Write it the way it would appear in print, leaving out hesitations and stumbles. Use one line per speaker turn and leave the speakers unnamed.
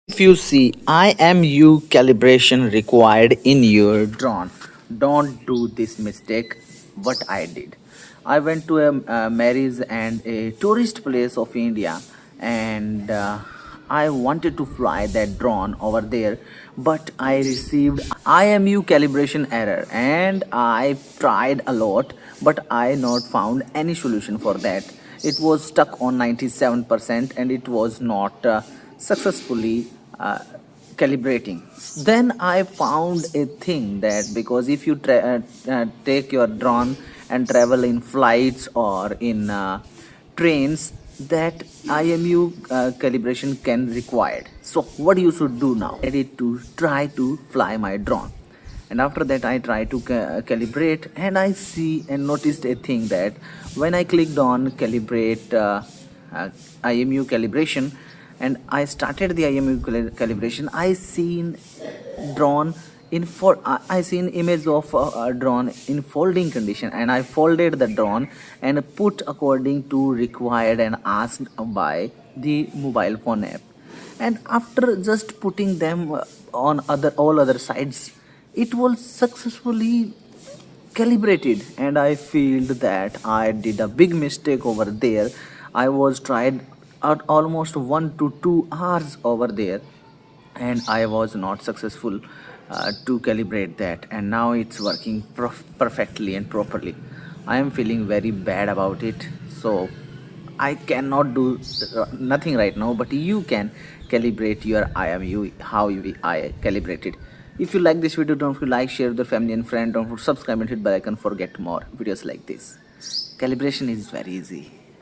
If you see IMU calibration required in your drone, don't do this mistake. What I did, I went to a marriage and a tourist place of India, and I wanted to fly that drone over there, but I received IMU calibration error, and I tried a lot, but I not found any solution for that. It was stuck on 97% and it was not successfully uh, calibrating. Then I found a thing that because if you take your drone and travel in flights or in trains, that IMU calibration can required. So what you should do now? Ready to try to fly my drone, and after that I try to calibrate, and I see and noticed a thing that when I clicked on calibrate uh, IMU calibration and I started the IMU calibration, I seen drawn in for I seen image of a drone in folding condition, and I folded the drone and put according to required and asked by the mobile phone app. And after just putting them on other all other sides, it was successfully calibrated, and I feel that I did a big mistake over there. I was tried out almost 1 to 2 hours over there, and I was not successful to calibrate that, and now it's working perfectly and properly. I am feeling very bad about it, so I cannot do nothing right now, but you can calibrate your IMU how I calibrate it. If you like this video, don't forget to like, share with your family and friend. Don't forget to subscribe and hit bell icon for get more videos like this. Calibration is very easy.